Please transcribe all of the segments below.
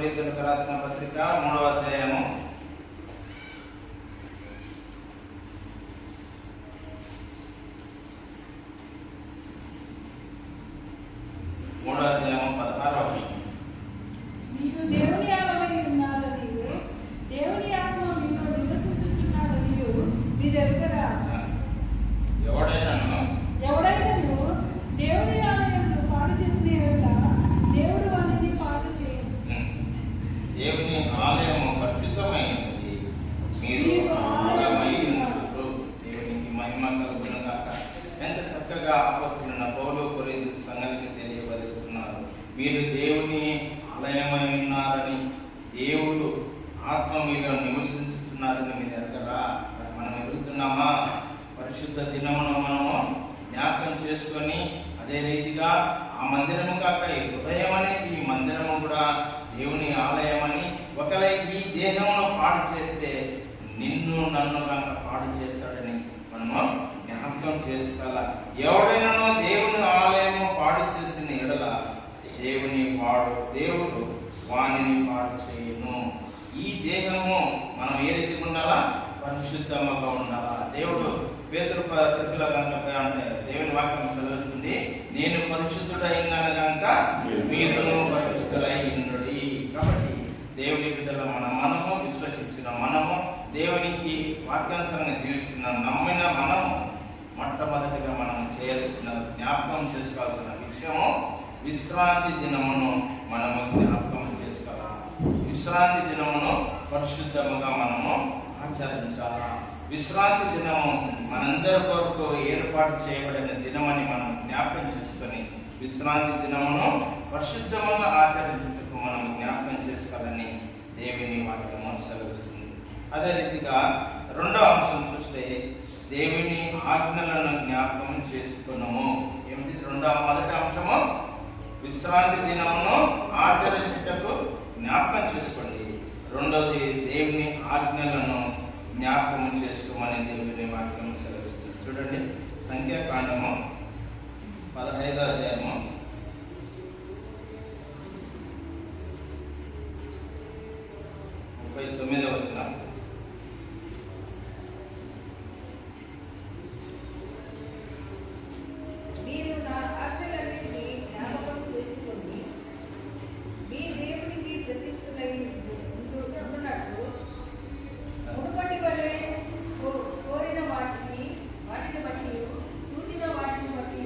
కొరింథీయులకు రాసిన పత్రిక 3వ అధ్యాయము 16వ వచనం. మీరు దేవుని ఆలయమై ఉన్నారనియు దేవుని ఆత్మ మీలో నివసించుచున్నాడనియు మీరు ఎరుగరా? ఎవడైనను దేవుని ఆలయంలో పాడు చేసిన యెడల దేవుడు వానిని పాడు చేయడు. దేవుని ఆలయము పరిశుద్ధమైనది, మీరు ఆలయమై ఉన్నారు. దేవునికి మహిమ కలుగును గాక. ఎంత చక్కగా అపొస్తలుడైన పౌలు కొరింథీ సంఘానికి తెలియపరుస్తున్నారు. మీరు దేవుని ఆలయమై ఉన్నారని, దేవుడు ఆత్మ మీలో నివసించుతున్నారని మీరు ఎరగరా? మనం ఎరుగుతున్నామా? పరిశుద్ధ దినమును మనము జ్ఞాపకం చేసుకొని, అదే రీతిగా ఆ మందిరము కాక ఈ హృదయం అనే ఈ మందిరము కూడా దేవుని ఆలయమని, ఒకవేళ ఈ దేహమును పాడు చేస్తే నిన్ను నన్ను కనుక పాడు చేస్తాడని మనము జ్ఞాపకం చేసుకోవాలి. ఎవడైనా దేవుని ఆలయము పాడు చేసిన ఎడల దేవుడు వానిని పాడు చేయను. ఈ దేహము మనం ఏ రీతిగా ఉండాలా? పరిశుద్ధముగా ఉండాలా. దేవుడు పేతురు పత్రికలో కనుక అంటే దేవుని వాక్యం సెలవిస్తుంది, నేను పరిశుద్ధుడైనాను కనుక మీరును పరిశుద్ధులై ఉండుడి. కాబట్టి దేవుని బిడ్డల మనము విశ్వసించిన మనము దేవునికి వాక్యానుసారంగా జీవిస్తున్న నమ్మిన మనము మొట్టమొదటిగా మనం చేయాల్సిన జ్ఞాపకం చేసుకోవాల్సిన విషయము విశ్రాంతి దినమును మనము జ్ఞాపకం చేసుకోవాలి. విశ్రాంతి దినమును పరిశుద్ధముగా మనము ఆచరించాలా. విశ్రాంతి దినము మనందరి కొరకు ఏర్పాటు చేయబడిన దినమని మనం జ్ఞాపకం చేసుకొని విశ్రాంతి దినమును పరిశుద్ధముగా ఆచరించుటకు మనం జ్ఞాపకం చేసుకోవాలని దేవుని వాక్యము సెలవిస్తుంది. అదే రీతిగా రెండవ అంశం చూస్తే దేవుని ఆజ్ఞలను జ్ఞాపకం చేసుకున్నాము. ఏమిటి మొదటి అంశము? విశ్రాంతి దినమును ఆచరించుటకు జ్ఞాపకం చేసుకోండి. రెండవది దేవుని ఆజ్ఞలను జ్ఞాపకం చేసుకోమని దేవుని వాక్యం సెలవిస్తుంది. చూడండి, సంఖ్యాకాండము 15వ అధ్యాయము 39వ వచనం. మీరు నా ఆజ్ఞలన్నిటినీ జ్ఞాపకం చేసుకొని మీ దేవునికి ప్రతిష్ఠులై ఉండునట్లు మునుపటి వలె కోరిన వాటిని బట్టి చూచిన వాటిని బట్టి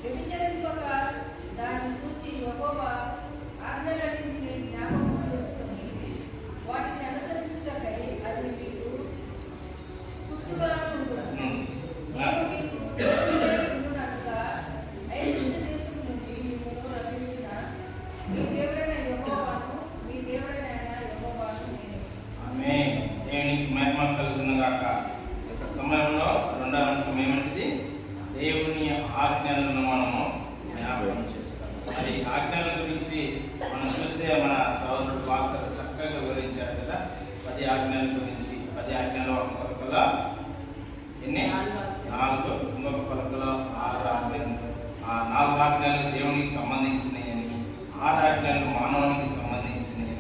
వ్యభిచరింపక దాన్ని చూచి యెహోవా ఆజ్ఞలన్నిటినీ జ్ఞాపకం చేసుకొని వాటిని అనుసరించుటకై అది మీకు కుచ్చుగా ఉండును. నేను మీకు ఉండునట్లుగా ఐగుప్తు దేశం నుండి మిమ్మల్ని రప్పించిన మీ దేవుడైన యెహోవాను ఆమేన్. దేవునికి మహిమ కలుగును గాక. ఒక సమయంలో రెండవ అంశం ఏమంటిది? దేవుని ఆజ్ఞలను మనము జ్ఞాపకం చేసుకోవాలి. మరి ఆజ్ఞల గురించి మనం చూస్తే మన సహోదరుడు భాస్కర్ చక్కగా వివరించారు కదా. 10 ఆజ్ఞల గురించి. 10 ఆజ్ఞలు ఒక పలకలో ఎన్ని? 4, ఇంకొక పలకలో 6 ఆజ్ఞలు. ఆ 4 ఆజ్ఞలు దేవునికి సంబంధించినవి, 6 ఆజ్ఞలు మానవునికి సంబంధించినవి.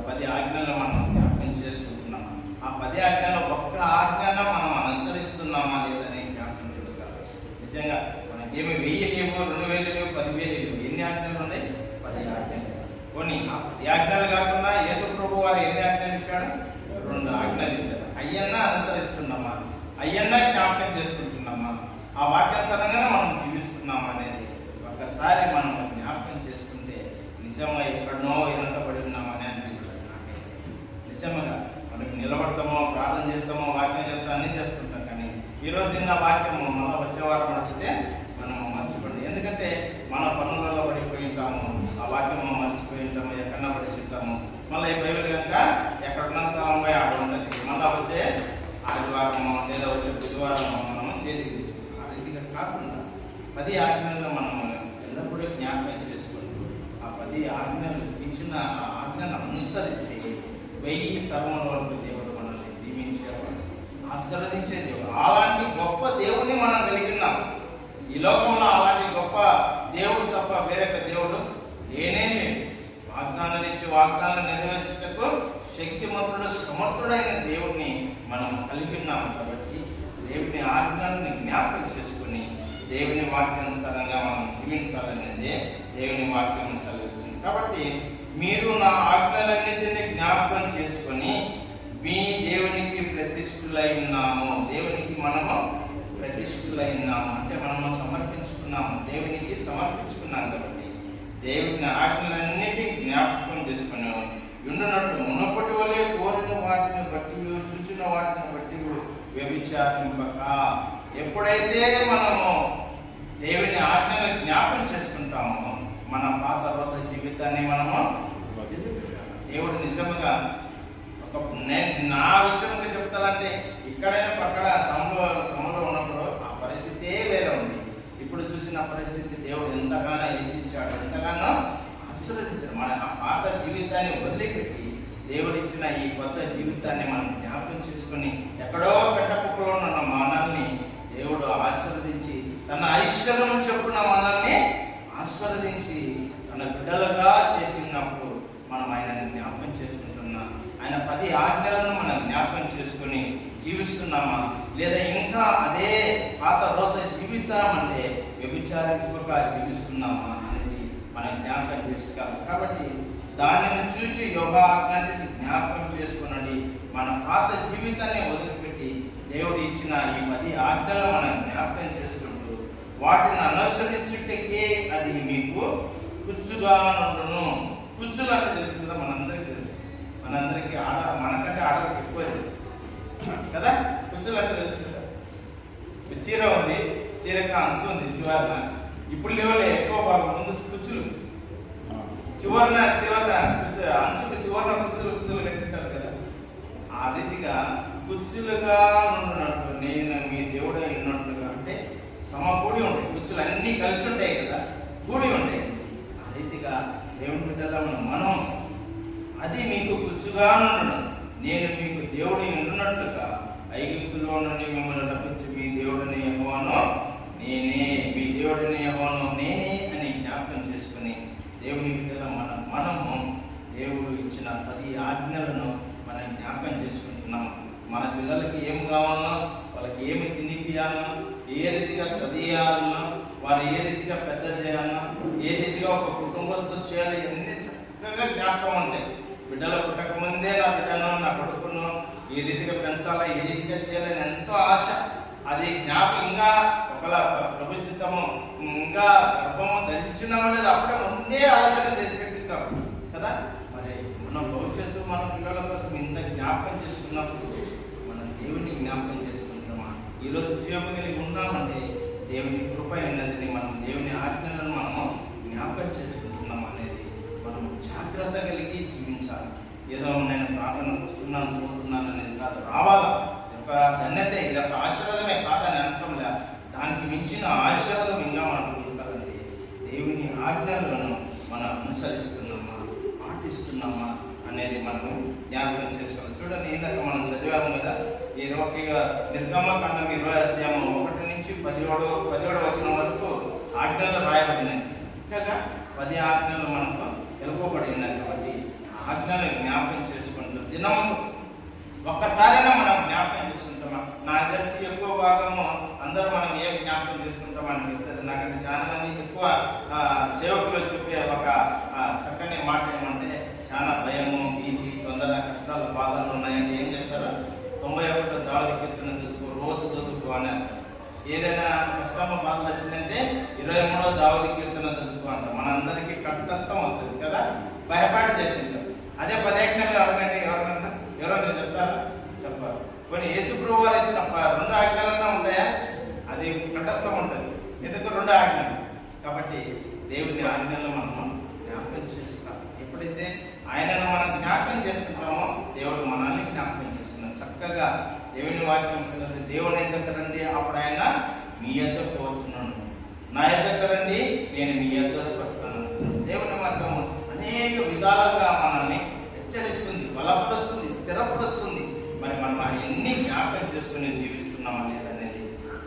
10 ఆజ్ఞలు మనం జ్ఞాపకం చేసుకుంటున్నాం. ఆ 10 ఆజ్ఞలు ఒక్క ఆజ్ఞన మనం అనుసరిస్తున్నామా లేదని జ్ఞాపకం చేసుకోవాలి. నిజంగా మనకేమి 1000 లేవు, 2000 లేవు, 10,000 లేవు. ఎన్ని ఆజ్ఞలు ఉన్నాయి? 10 ఆజ్ఞలు. కొన్ని 10 ఆజ్ఞలు కాకుండా యేసు ప్రభు వారు ఎన్ని ఆజ్ఞలు ఇచ్చాడు? 2 ఆజ్ఞలు ఇచ్చారు. అయ్యన్నా అనుసరిస్తున్నామా? అయ్యన్నా జ్ఞాపకం చేసుకుంటున్నామా? ఆ వాక్యానుసారంగానే మనం జీవిస్తున్నామా అనేది ఒక్కసారి మనం జ్ఞాపకం చేసుకుంటే నిజంగా ఎక్కడనో వెనకబడి ఉన్నామని అనిపిస్తుంది నాకైతే. నిజంగా మనం నిలబడతామో, ప్రార్థన చేస్తామో, వాక్యం చెప్తా అన్నీ చేస్తుంటాం. కానీ ఈరోజు నిన్న వాక్యము మళ్ళీ వచ్చే వారం అడిగితే మనము మర్చిపోండి. ఎందుకంటే మన పనులలో పడిపోయి ఉంటాము, ఆ వాక్యము మర్చిపోయి ఉంటాము, ఎక్కడన్నా పడి ఉంటాము. మళ్ళీ ఈ బైబిల్ కనుక ఎక్కడున్న స్థలం పోయి ఆడ ఉంటుంది. మళ్ళీ వచ్చే ఆదివారము లేదా వచ్చే బుధవారము మనము చేతికి తీసుకుంటాం. ఆ రీతిగా కాకుండా 10 ఆజ్ఞలను మనము ఎల్లప్పుడూ జ్ఞాపకం చేసుకుంటూ ఆ 10 ఆజ్ఞలు ఇచ్చిన ఆ ఆజ్ఞను అనుసరిస్తే 1000 తరముల వరకు దేవుడు మనల్ని దీవించేవాడు, ఆశీర్వదించే దేవుడు. అలాంటి గొప్ప దేవుడిని మనం కలిగి ఉన్నాం. ఈ లోకంలో అలాంటి గొప్ప దేవుడు తప్ప వేరొక దేవుడు లేనే లేడు. వాగ్దానాలు ఇచ్చి వాగ్దానాలు నెరవేర్చుటకు శక్తిమంతుడు సమర్థుడైన దేవుడిని మనం కలిగి ఉన్నాము. కాబట్టి దేవుని ఆజ్ఞలను జ్ఞాపకం చేసుకుని దేవుని వాక్యానుసారంగా మనం జీవించాలనేది దేవుని వాక్యం సెలవిస్తుంది. కాబట్టి మీరు నా ఆజ్ఞలన్నింటినీ జ్ఞాపకం చేసుకొని మీ దేవునికి ప్రతిష్ఠులై ఉన్నాము. దేవునికి మనము ప్రతిష్ఠులై ఉన్నాము అంటే మనము సమర్పించుకున్నాము, దేవునికి సమర్పించుకున్నాం. కాబట్టి దేవుని ఆజ్ఞలన్నిటి జ్ఞాపకం చేసుకుని ఉండునట్టు మునపటి వలె కోరిన వాటిని బట్టి చూచిన వాటిని బట్టి వ్యభిచారింపక. ఎప్పుడైతే మనము దేవుని ఆజ్ఞలు జ్ఞాపకం చేసుకుంటామో మన పాత రోజు జీవితాన్ని మనము దేవుడు నిజముగా నా విషయంగా చెప్తానంటే ఇక్కడైనా పక్కడ సమలో ఉన్నప్పుడు ఆ పరిస్థితే వేరే ఉంది. ఇప్పుడు చూసిన పరిస్థితి దేవుడు ఎంతగానో హెచ్చించాడు, ఎంతగానో ఆశీర్వదించాడు. మన ఆ పాత జీవితాన్ని వదిలిపెట్టి దేవుడిచ్చిన ఈ కొత్త జీవితాన్ని మనం జ్ఞాపకం చేసుకుని ఎక్కడో పెట్టకుక్కలో ఉన్న మనల్ని దేవుడు ఆశీర్వదించి తన ఐశ్వర్యం చెప్పున్న మనల్ని ఆశీర్వదించి తన బిడ్డలుగా చేసినప్పుడు మనం ఆయనని జ్ఞాపకం చేసుకుంటున్నాం. ఆయన 10 ఆజ్ఞలను మనం జ్ఞాపకం చేసుకుని జీవిస్తున్నామా, లేదా ఇంకా అదే పాత రోత జీవితం అంటే వ్యభిచారిగా జీవిస్తున్నామా అనేది మనం జ్ఞాపకం చేసుకోవాలి. కాబట్టి దానిని చూసి యోగా ఆజ్ఞని జ్ఞాపకం చేసుకున్నది మన పాత జీవితాన్ని వదిలిపెట్టి దేవుడు ఇచ్చిన ఈ 10 ఆజ్ఞలు మనం జ్ఞాపకం చేసుకుంటూ వాటిని అనుసరించుటకే అది మీకు కుచ్చుగా ఉండును. కుచ్చులు అంటే తెలుసు కదా, మనందరికీ తెలుసు. మనందరికీ మనకంటే ఆడలకు ఎక్కువ తెలుసు కదా. కుచ్చులు అంటే తెలుసు కదా. చీర ఉంది, చీరకు అంచు ఉంది చివరన. ఇప్పుడు లేవలే ఎక్కువ బాగా ముందు కుచ్చులు చివరన అంచులు చివరన కుచ్చులు కట్టింటారు కదా. ఆ రీతిగా కుచ్చులుగా ఉన్నట్టు నేను మీ దేవుడై ఉన్నట్లుగా అంటే సమకూడి ఉంటాయి. కుచ్చులు అన్నీ కలిసి ఉంటాయి కదా, కూడి ఉంటాయి. ఆ రీతిగా దేవుని బిడ్డలో మనం అది మీకు కుచ్చుగా ఉండడం. నేను మీకు దేవుడి ఉంటున్నట్లుగా ఐగుప్తులో నుండి మిమ్మల్ని రప్పించి మీ దేవుడిని యెహోవాను నేనే, మీ దేవుడిని యెహోవాను నేనే అని జ్ఞాపకం చేసుకుని దేవుని బిడ్డల మనము దేవుడు ఇచ్చిన 10 ఆజ్ఞలను మనం జ్ఞాపకం చేసుకుంటున్నాము. మన పిల్లలకి ఏం కావాలన్నా, వాళ్ళకి ఏమి తినిపియాలన్నా, ఏ రీతిగా చదివేయాలన్నా, వారు ఏ రీతిగా పెద్ద చేయాలన్నా, ఏ రీతిగా ఒక కుటుంబస్తులు చేయాలి, అన్నీ చక్కగా జ్ఞాపకం ఉంటాయి. బిడ్డలు పుట్టకముందే నా బిడ్డను నా కొడుకును ఈ రీతిగా పెంచాలా, ఈ రీతిగా చేయాలని ఎంతో ఆశ. అది జ్ఞాపకంగా ఒకలా ప్రభుత్వము ఇంకా గర్భము ధరించినామో లేదు అప్పుడే ముందే ఆలోచన చేసి పెట్టిస్తాం కదా. మరి మన భవిష్యత్తు మన పిల్లల కోసం ఇంత జ్ఞాపకం చేసుకున్నప్పుడు మనం దేవుని జ్ఞాపకం చేసుకుంటామా? ఈరోజు జీవం కలిగి ఉన్నామంటే దేవుని కృప ఉన్నది. మనం దేవుని ఆజ్ఞలను మనము జ్ఞాపకం చేసుకుంటున్నాం అనేది మనం జాగ్రత్త కలిగి జీవించాలి. ఏదో నేను ప్రార్థనకు వస్తున్నాను పోతున్నాను అనేది కాదు, రావాలా. ఒక ధన్యత, ఇది ఒక ఆశీర్వాదమే కాదని అనటం లేదు. దానికి మించిన ఆశీర్వాదం ఇంకా మనం పొందుతారంటే దేవుని ఆజ్ఞలను మనం అనుసరిస్తున్నామా, పాటిస్తున్నామా అనేది మనం జ్ఞాపకం చేసుకోవాలి. చూడండి, ఇందాక మనం చదివాము కదా, ఈ నిర్గమకాండం 20 అధ్యాయం 1 నుంచి 17వ వచనం వరకు ఆజ్ఞలు రాయబడినాయి. ఇంకా 10 ఆజ్ఞలు మనకు తెలుపబడినాయి. కాబట్టి ఆజ్ఞలు జ్ఞాపకం చేసుకుంటాం. దినం ఒక్కసారైనా మనం జ్ఞాపకం చేసుకుంటామా? నాకు తెలిసి ఎక్కువ భాగము అందరూ మనం ఏం జ్ఞాపకం చేసుకుంటాం అనిపిస్తుంది. నాకంటే చాలా మంది ఎక్కువ సేవకులు చెప్పే ఒక చక్కని మాట ఏమంటే, చాలా భయము, భీతి, తొందర, కష్టాలు, బాధలు ఉన్నాయని ఏం చెప్తారు? 91వ దావీదు కీర్తన చదువుకో, రోజు చదువుకో అని అంటారు. ఏదైనా కష్టము బాధలు వచ్చిందంటే 23వ దావీదు కీర్తన చదువుకో అంటారు. మనందరికీ కష్టం వస్తుంది కదా, భయపాటు చేసింటారు. అదే 10 ఆజ్ఞలు అడగండి, ఎవరన్నా చెప్తారా? చెప్పారు. కొన్ని యేసుప్రభు వారు ఇచ్చిన 2 ఆజ్ఞలన్నా ఉంటాయా? అది కంఠస్థం ఉంటుంది. ఎందుకు 2 ఆజ్ఞలు? కాబట్టి దేవుని ఆజ్ఞలను మనం జ్ఞాపకం చేసుకోవాలి. ఎప్పుడైతే ఆయనను మనం జ్ఞాపకం చేసుకుంటామో దేవుడు మనల్ని జ్ఞాపకం చేసుకున్నాం. చక్కగా దేవుని వాక్యం సంగతి, దేవుని దగ్గర రండి, అప్పుడు ఆయన మీ యొద్దకు వచ్చున్నాను, నా యొద్దకు రండి, నేను మీ యొద్దకు వస్తాను. దేవుని వాక్యం అనేక విధాలుగా మనల్ని హెచ్చరిస్తుంది, బలపరుస్తుంది, స్థిరపరుస్తుంది. మరి మనం అవన్నీ జ్ఞాపకం చేసుకుని జీవిస్తున్నాం అనేది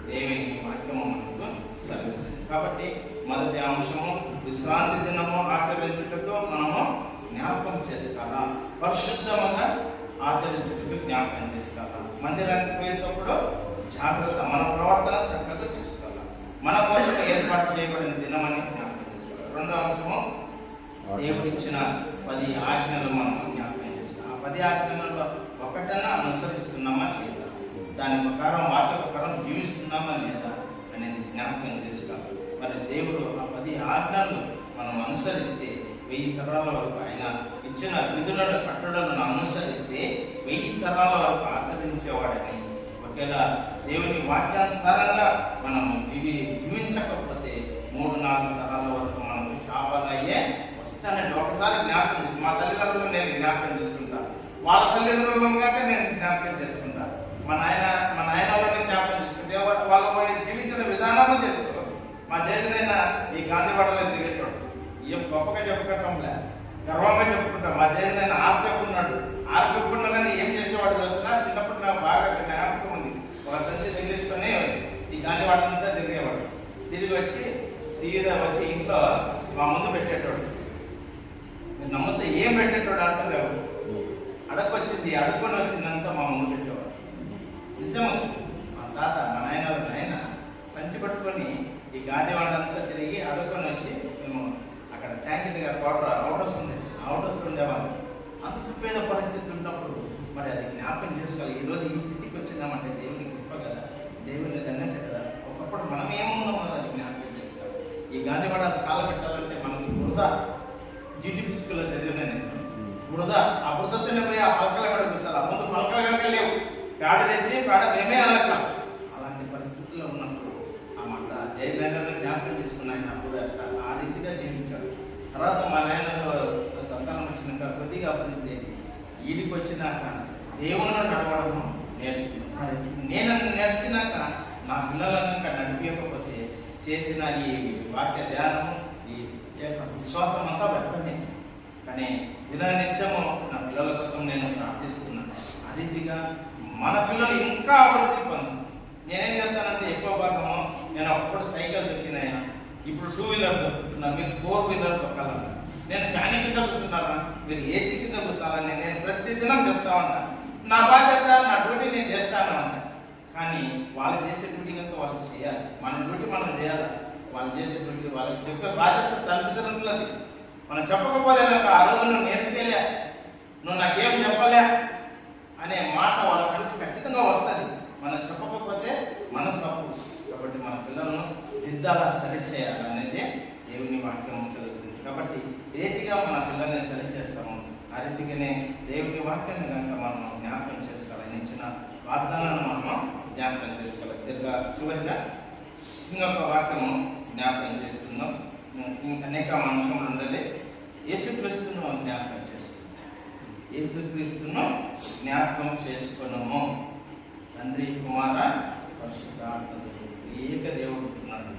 దేవుని వాక్యము మనకు సెలవిస్తుంది. కాబట్టి మొదటి అంశము, విశ్రాంతి దినము ఆచరించుటకు మనము జ్ఞాపకం చేసుకోవాలా, పరిశుద్ధంగా ఆచరించుటకు జ్ఞాపకం చేసుకోవాలా. మందిరానికి పోయేటప్పుడు జాగ్రత్త, మన ప్రవర్తన చక్కగా చూసుకోవాలి. మన కోసం ఏర్పాటు చేయబడిన దినమని జ్ఞాపకం చేసుకోవాలి. రెండో అంశము, దేవుడిచ్చిన 10 ఆజ్ఞలు మనం జ్ఞాపకం చేసుకోవాలి. ఆ 10 ఆజ్ఞలలో ఒకటన్నా అనుసరిస్తున్నామా లేదా, దాని ప్రకారం వాక్య ప్రకారం జీవిస్తున్నామా లేదా అనేది జ్ఞాపకం చేసుకోవాలి. మరి దేవుడు ఆ 10 ఆజ్ఞలు మనం అనుసరిస్తే 1000 తరాల వరకు, ఆయన ఇచ్చిన విధులను కట్టడలను అనుసరిస్తే 1000 తరాల వరకు ఆచరించేవాడని. ఒకవేళ దేవుని వాక్యానుసారంగా మనం జీవించకపోతే 3-4 తరాల వరకు మనకు శాపాలు అయ్యే వస్తానంటే ఒకసారి జ్ఞాపకం, మా తల్లిదండ్రులు నేను జ్ఞాపకం చేసుకుంటా, వాళ్ళ తల్లిదండ్రులను కంటే నేను జ్ఞాపకం చేసుకుంటా, మా నాయన వాళ్ళని జ్ఞాపకం చేసుకుంటే వాళ్ళు జీవించిన విధానాన్ని తెలుసుకోవాలి. మా చేసిన ఈ గాంధీవాడలో తిరిగేటోడు ఏం గొప్పగా చెప్పుకోవటంలే, గర్వంగా చెప్పుకుంటాం. మా చేసిన ఆర్పెప్పున్నాడు, ఆర్పెప్పున్నా కానీ ఏం చేసేవాడు తెలుస్తున్నా, చిన్నప్పుడు నాకు బాగా జ్ఞాపకం ఉంది. ఒక సంచి తగిలిసుకొని ఈ గాంధీవాడంతా తిరిగేవాడు. తిరిగి వచ్చి సీదా వచ్చి ఇంట్లో మా ముందు పెట్టేటోడు. నేను నమ్ముతే ఏం పెట్టేటోడు అంటారు, అడగొచ్చింది అడుక్కొని వచ్చిందంతా మా ముందు పెట్టేవాడు. నిజము, మా తాత మా నాయన సంచి పట్టుకొని ఈ గాంధీవాడంతా తిరిగి అడుక్కొని వచ్చి మేము అక్కడ ట్యాంక్ దగ్గర అవుటర్స్ ఉంది, అవుటర్స్లో ఉండేవాళ్ళు. అంత పేద పరిస్థితి ఉన్నప్పుడు మరి అది జ్ఞాపకం చేసుకోవాలి. ఈరోజు ఈ స్థితికి వచ్చిందామంటే దేవుని గొప్ప కదా, దేవుని దండట కదా. ఒకప్పుడు మనం ఏమున్నామో అది జ్ఞాపకం చేసుకోవాలి. ఈ గాంధీవాడ కాల పెట్టాలంటే మనకి బురద, జీటీపీ స్కూల్లో చదివిన నేను బురద, ఆ బురదతోనే పోయి ఆ పలకలు కూడా చూస్తారు. ఆ ముందు పలకలు కనుక లేవు, పేడ తెచ్చి పేడ మేమే అలక. అలాంటి పరిస్థితుల్లో ఉన్నప్పుడు ఆ మాట జయనారాయణ జ్ఞాపకం చేసుకున్న ఆయన అప్పుడు ఆ రీతిగా జీవించాడు. తర్వాత మా నాయనలో సంతానం వచ్చినాక కొద్దిగా అభివృద్ధి అయింది. ఈడికి వచ్చినాక దేవుని నడవడం నేర్చుకున్నాను. నేను నేర్చినాక నా పిల్లలను నడిపించకపోతే చేసిన ఈ వాక్య ధ్యానము, ఈ విశ్వాసం అంతా వ్యక్తమే. కానీ దిననిత్యము నా పిల్లల కోసం నేను ప్రార్థిస్తున్నాను. ఆ రీతిగా మన పిల్లలు ఇంకా అభివృద్ధి పొందాలి. నేనేం చెప్తానంటే ఎక్కువ భాగము నేను అప్పుడు సైకిల్ దొరికినాయన, ఇప్పుడు 2 వీలర్ దొరుకుతున్నా, మీరు 4 వీలర్ దొక్కాలన్నా, నేను ఫ్యాన్ కింద కూర్చున్నారా, మీరు ఏసీ కింద కూర్చోాలని నేను ప్రతిదినం చెప్తా ఉంటాను. నా బాధ్యత, నా డ్యూటీ నేను చేస్తాను అంట. కానీ వాళ్ళు చేసే డ్యూటీ కనుక వాళ్ళు చేయాలి, మన డ్యూటీ మనం చేయాలి. వాళ్ళు చేసే డ్యూటీ వాళ్ళకి చెప్పే బాధ్యత తల్లిదండ్రులది. మనం చెప్పకపోతే ఆ రోజు నువ్వు నేర్చుకోలే, నువ్వు నాకేం చెప్పలే అనే మాట వాళ్ళ నుంచి ఖచ్చితంగా వస్తుంది. మనం చెప్పకపోతే మనం తప్పు. కాబట్టి మన పిల్లలను దిద్దాలా, సరి చేయాలనేది దేవుని వాక్యం సెలవుతుంది. కాబట్టి ఏ రీతిగా మన పిల్లల్ని సరి చేస్తాము, ఆ రీతిగానే దేవుని వాక్యాన్ని కనుక మనం జ్ఞాపకం చేసుకోవాలి. ఇచ్చిన వాగ్దానాన్ని మనం జ్ఞాపకం చేసుకోవాలి. చివరిగా ఇంకొక వాక్యము జ్ఞాపకం చేస్తున్నాం. అనేక అంశములు ఉండాలి. యేసుక్రీస్తును జ్ఞాపకం చేసుకున్నాం. యేసుక్రీస్తును జ్ఞాపకం చేసుకున్నాము. తండ్రి, కుమార, పరిశుద్ధాత్మ ఏక దేవుడు ఉన్నాడు.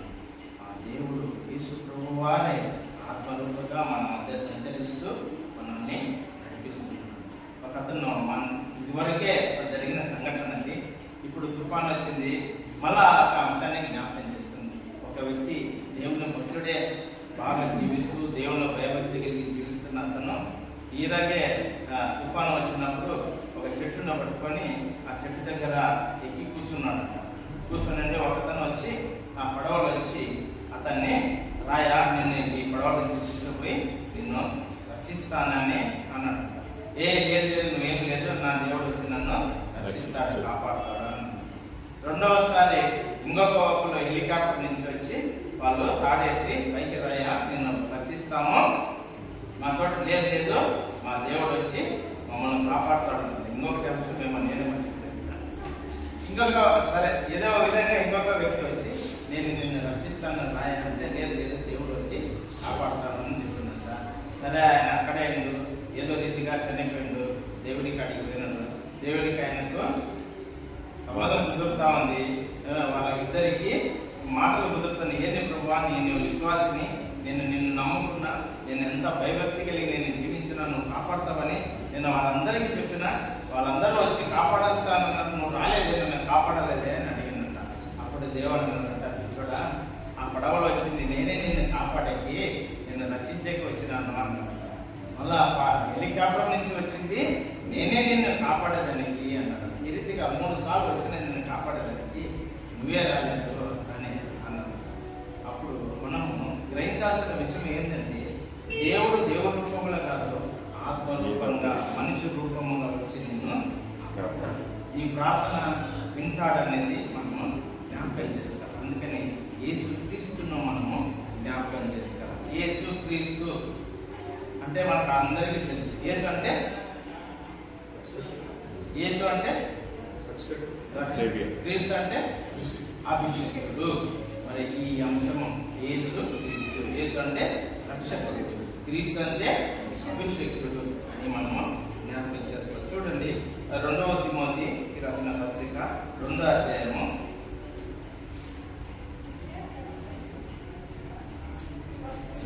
ఆ దేవుడు యేసు ప్రభువారే ఆత్మరూపంగా మన మధ్య సంచరిస్తూ మనల్ని నడిపిస్తున్నాడు. ఒక అతను మన ఇదివరకే జరిగిన సంఘటన అండి. ఇప్పుడు తుఫాన్ వచ్చింది, మళ్ళా ఒక అంశాన్ని జ్ఞాపకం చేస్తుంది. ఒక వ్యక్తి దేవుని భక్తుడే బాగా జీవిస్తూ దేవుని భయభక్తి కలిగి జీవిస్తున్న అతను ఈలాగే తుఫాను వచ్చినప్పుడు ఒక చెట్టును పట్టుకొని ఆ చెట్టు దగ్గర ఎక్కి కూర్చున్నాడు. కూర్చుని ఒకతను వచ్చి ఆ పడవలో వచ్చి అతన్ని, రాయా నేను ఈ పడవ నుంచి తీసుకుపోయి నిన్ను రక్షిస్తానని అన్నాడు. లేదు నువ్వేం లేదు, నా దేవుడు వచ్చి నన్ను రక్షిస్తాడు, కాపాడుతాడు అన్నాడు. రెండవసారి ఇంకొక ఒక్కరు హెలికాప్టర్ నుంచి వచ్చి వాళ్ళు తాడేసి పైకి, రాయా నిన్ను రక్షిస్తాము, మా తోట లేదు, మా దేవుడు వచ్చి మమ్మల్ని కాపాడుతాడు. ఇంకొక అంశం ఏమో నేనే మర్చిపోయాను. ఇంకొక సరే ఏదో విధంగా ఇంకొక వ్యక్తి వచ్చి నేను నిన్ను రక్షిస్తాను రాయాలంటే, లేదు దేవుడు వచ్చి కాపాడుతానని చెప్తున్నట్ట. సరే ఆయన అక్కడే ఏదో రీతిగా చనిపోయిండు, దేవుడికి అడిగి పోయినాడు. దేవుడికి ఆయనకు సంవాదం కుదురుతా ఉంది. వాళ్ళ ఇద్దరికి మాటలు కుదురుతాను. ఏది ప్రభువా, నేను విశ్వాసిని, నేను నిన్ను నమ్ముకున్నా, నేను ఎంత భయభక్తి కలిగి నేను జీవించినా నువ్వు కాపాడుతావని నేను వాళ్ళందరికీ చెప్పినా, వాళ్ళందరూ వచ్చి కాపాడుతానన్నారు, నువ్వు రాలేదే, నన్ను కాపాడలేదే అని అడిగినట్ట. అప్పుడు దేవుడు అన్నట్ట, చూడా ఆ పడవలో వచ్చింది నేనే నిన్ను కాపాడేకి, నిన్ను రక్షించేకి వచ్చినాను అన్నమాట. మళ్ళా హెలికాప్టర్ నుంచి వచ్చింది నేనే నిన్ను కాపాడేదానికి అన్నాడు. ఈ రీతిగా 3 సార్లు వచ్చిన నిన్ను కాపాడేదానికి నువ్వే రాలేదు అని అన్నాడు. అప్పుడు మనము గ్రహించాల్సిన విషయం ఏంటంటే దేవుడి రూపంలో కాదు, ఆత్మ రూపంగా మనిషి రూపంగా వచ్చి నిన్ను ఈ ప్రార్థన వింటాడనేది మనము జ్ఞాపకం చేసుకోవాలి. అందుకని యేసు క్రీస్తును మనము జ్ఞాపకం చేసుకోవాలి. యేసు క్రీస్తు అంటే మనకు అందరికీ తెలుసు. యేసు అంటే క్రీస్తు అంటే అభిషేకుడు. మరి ఈ అంశము యేసు క్రీస్తు. యేసు అంటే రక్షకుడు, క్రీస్తు అంటే అభిషేకుడు అని మనము జ్ఞాపకం చేసుకోవాలి. చూడండి 2వ తిమోతికి రాసిన పత్రిక 2వ అధ్యాయము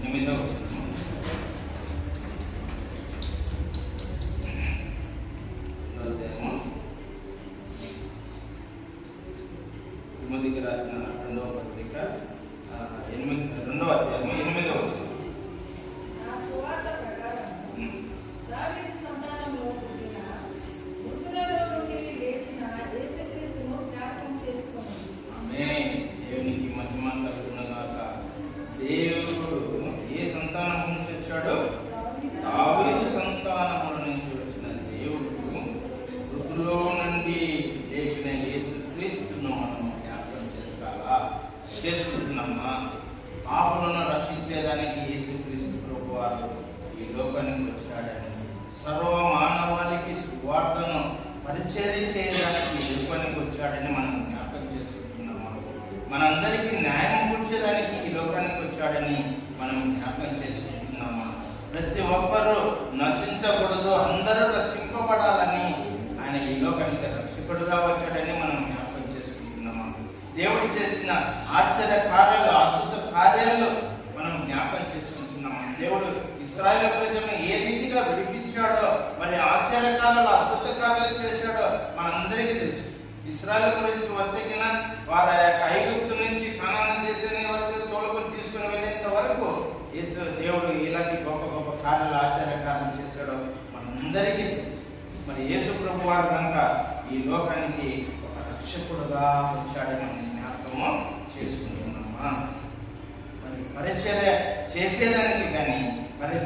8వ వచనము. తిమోతికి రాసిన 2వ పత్రిక 2వ అధ్యాయము 8వ వచనం. దేవునికి మహిమ కలుగునుగాక. దేవుడు ఏ సంతానం నుంచి వచ్చాడో దావీదు సంతానముల నుంచి వచ్చిన దేవుడు మృతుల్లో నుండి లేచిన యేసు క్రీస్తును మనం జ్ఞాపకం చేసుకుంటున్నామా? పాపులను రక్షించేదానికి యేసు క్రీస్తు ప్రభువారు ఈ లోకానికి వచ్చాడని, సర్వ మానవాళికి సువార్తను పరిచర్య చేయడానికి ఈ లోకానికి వచ్చాడని మనం జ్ఞాపకం చేసుకుంటున్నామా? మనందరికీ న్యాయం కూర్చేదానికి ఈ లోకానికి వచ్చాడని మనం జ్ఞాపకం చేసుకుంటున్నామా? ప్రతి ఒక్కరూ నశించకూడదు, అందరూ రక్షింపబడాలని ఆయన ఈ లోకానికి రక్షకుడుగా వచ్చాడని మనం జ్ఞాపకం చేసుకుంటున్నామా? దేవుడు చేసిన ఆశ్చర్య కార్యాలు, అద్భుత కార్యాలు మనం జ్ఞాపకం చేసుకుంటున్నామా? దేవుడు ఇశ్రాయేలు ప్రజలను ఏ రీతిగా విడిపించాడో, మరి ఆశ్చర్య కార్యాలు, అద్భుత కార్యాలు చేశాడో మనందరికీ తెలుసు. ఇశ్రాయేలు గురించి వస్తే కింద వారి ఐగుప్తు నుంచి కనాను దేశాన్ని వరకు తోలుకొని తీసుకుని వెళ్ళేంత వరకు దేవుడు ఇలాంటి గొప్ప గొప్ప కార్యాలు, ఆశ్చర్య కార్యాలు చేశాడో మనందరికీ తెలుసు. మరి యేసు ప్రభు వారు కనుక ఈ లోకానికి ఒక రక్షకుడుగా వచ్చాడని మనం జ్ఞాపకము చేసుకుంటున్నామా? మరి పరిచర్య చేసేదానికి కానీ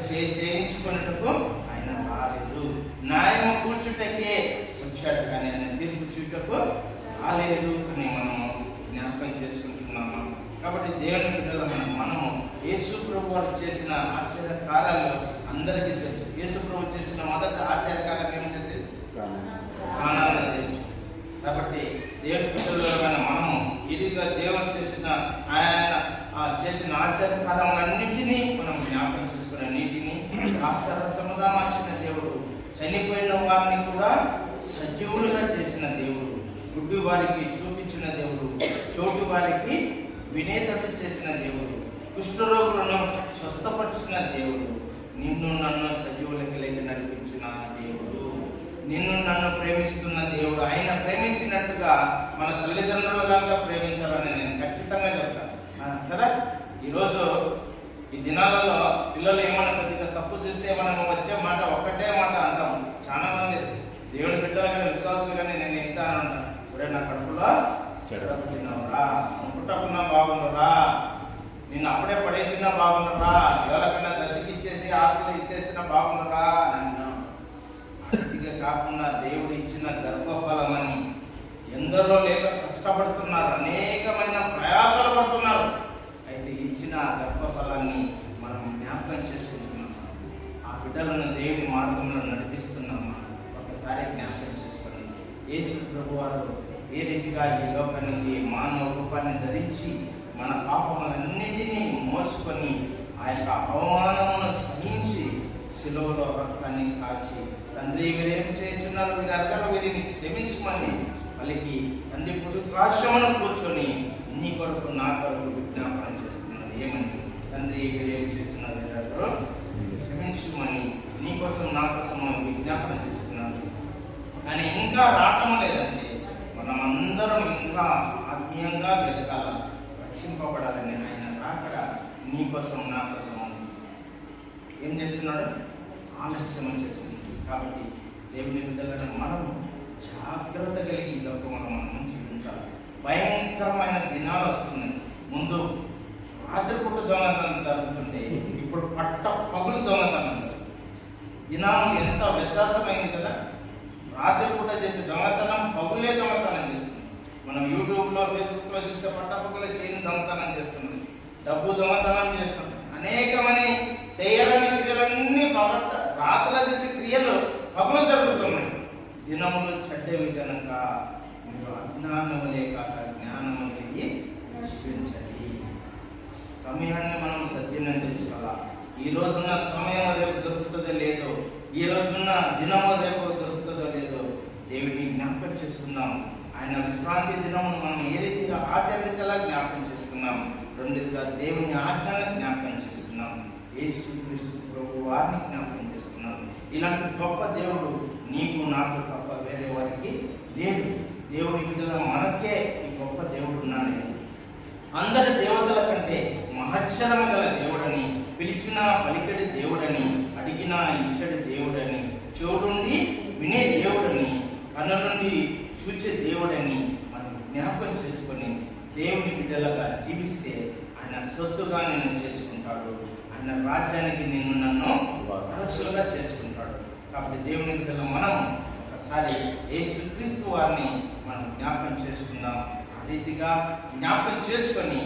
చేయించుకున్నట్టుకు ఆయన రాలేదు. న్యాయము కూర్చుటకే వచ్చాడు కానీ ఆయన తీర్పు చూటకు రాలేదు అని మనము జ్ఞాపకం చేసుకుంటున్నాము. కాబట్టి దేవుని బిడ్డల మనము యేసు ప్రభు వారు చేసిన ఆశ్చర్య కార్యాలు అందరికీ తెలుసు. యేసు ప్రభు చేసిన మొదటి ఆశ్చర్య కార్యం ఏమిటంటే ప్రాణాలను తెలుసు. కాబట్టి దేవుని బిడ్డల మనము ఇదిగా దేవుడు చేసిన ఆయన చేసిన ఆశ్చర్య కార్యాలన్నింటినీ మనం జ్ఞాపకం చేసుకున్న నీటిని రాసరసముగా మార్చిన దేవుడు, చనిపోయిన వారిని కూడా సజీవులుగా చేసిన దేవుడు, గుడ్డి వారికి చూపించిన దేవుడు, చోటు వారికి వినేతట్టు చేసిన దేవుడు, కుష్ఠరోగులను స్వస్థపరిచిన దేవుడు, నిన్ను నన్ను సజీవులకి లేక నడిపించిన దేవుడు, నిన్ను నన్ను ప్రేమిస్తున్న దేవుడు. ఆయన ప్రేమించినట్టుగా మన తల్లిదండ్రులుగా ప్రేమించాలని నేను ఖచ్చితంగా చెప్తాను కదా. ఈరోజు ఈ దినాలలో పిల్లలు ఏమైనా కొద్దిగా తప్పు చేస్తే మనం వచ్చే మాట ఒక్కటే మాట అంటాం. చాలా మంది దేవుని బిడ్డలు కానీ విశ్వాసులు కానీ నేను వింటాను అంటాను, ఇప్పుడే నా కడుపులో తిన్నావురా, పుట్టకున్నా బాగుండరా, నిన్ను అప్పుడే పడేసినా బాగుండరా, ఎవరికైనా దతికిచ్చేసి ఆస్తులు ఇచ్చేసినా బాగుండరా అని అతిగా కాకుండా దేవుడు ఇచ్చిన గర్భఫలమని ఎందరో లేక కష్టపడుతున్నారు, అనేకమైన ప్రయాసాలు పడుతున్నారు. అయితే ఇచ్చిన గర్భఫలాన్ని మనం జ్ఞాపకం చేసుకుంటున్నామా? ఆ బిడ్డలను దేవుని మార్గంలో నడిపిస్తున్నామా? ఒకసారి జ్ఞాపకం చేసుకోండి. యేసు ప్రభువారు ఏ రీతిగా ఈ లోకానికి మానవ రూపాన్ని ధరించి మన పాపములన్నిటినీ మోసుకొని ఆ యొక్క అవమానమును సహించి శిలువలో రక్తాన్ని కాచి, తండ్రి వీరేం చేస్తున్నారు, వీరందరూ వీరిని క్షమించమని వాళ్ళకి తండ్రి పురుషాశ్రమను కూర్చొని నీ కొరకు నా కొరకు విజ్ఞాపన చేస్తున్నారు. ఏమని? తండ్రి వీరేం చేస్తున్నారు, వీరందరూ క్షమించమని నీ కోసం నా కోసం విజ్ఞాపన చేస్తున్నారు. కానీ ఇంకా రావటం లేదంటే మనమందరం ఇంకా ఆత్మీయంగా వెతకాల, రక్షింపబడాలని. ఆయన రాకడ నీ కోసం నా కోసం ఏం చేస్తున్నాడు? ఆలస్యం చేస్తుంది. కాబట్టి దేవుని బిడ్డలను మనం జాగ్రత్త కలిగి ఈ లోకంలో మనం జీవించాలి. భయంకరమైన దినాలు వస్తున్నాయి. ముందు రాత్రిపూట దొంగతనం జరుగుతుంటే ఇప్పుడు పగలు దొంగతనం జరుగుతుంది. దినాలు ఎంత వ్యత్యాసమైంది కదా. రాత్రిపూట చేసే దొంగతనం పగులే దొంగతనం చేస్తుంది. మనం యూట్యూబ్లో ఫేస్బుక్లో చూస్తే పట్టపగలే చేయని దొంగతనం చేస్తున్నాం, డబ్బు దొంగతనం చేస్తున్నాం. అనేకమని చేయలేని క్రియలన్నీ రాత్రులు చేసే క్రియలు పగులు జరుగుతున్నాయి. దినములు చెడ్డవి కనుక మీరు అజ్ఞానములే కాక జ్ఞానము కలిగి జీవించండి. సమయాన్ని మనం సద్వినియోగం చేసుకోవాలా. ఈ రోజున్న సమయం రేపు దొరుకుతుందో లేదో, ఈ రోజున్న దినము రేపు దొరుకుతుందో లేదో దేవుడిని జ్ఞాపకం చేసుకుందాం. ఆయన విశ్రాంతి దినమును మనం ఏ రీతిగా ఆచరించాలా జ్ఞాపకం చేసుకున్నాం. రెండుగా దేవుని ఆజ్ఞను జ్ఞాపకం చేసుకున్నాం. యేసుక్రీస్తు ప్రభు వారిని జ్ఞాపకం చేసుకున్నాం. ఇలాంటి గొప్ప దేవుడు నీకు నాకు తప్ప వేరే వారికి లేదు. దేవుని బిడ్డల మనకే ఈ గొప్ప దేవుడు ఉన్నాడు. అందరి దేవతల కంటే మహచ్చరం గల దేవుడని, పిలిచిన పలికడి దేవుడని, అడిగిన ఇచ్చడి దేవుడని, చెవుడుండి వినే దేవుడని, కన్నులుండి చూచే దేవుడని మనం జ్ఞాపకం చేసుకొని దేవుని బిడ్డలుగా జీవిస్తే ఆయన సొత్తుగా నిన్ను చేసుకుంటాడు. ఆయన రాజ్యానికి నిన్ను నన్ను వారసులుగా చేసుకుంటాడు. కాబట్టి దేవుని బిడ్డల మనం ఒకసారి యేసుక్రీస్తు వారిని మనం జ్ఞాపకం చేసుకుందాం. ఆ రీతిగా జ్ఞాపకం చేసుకొని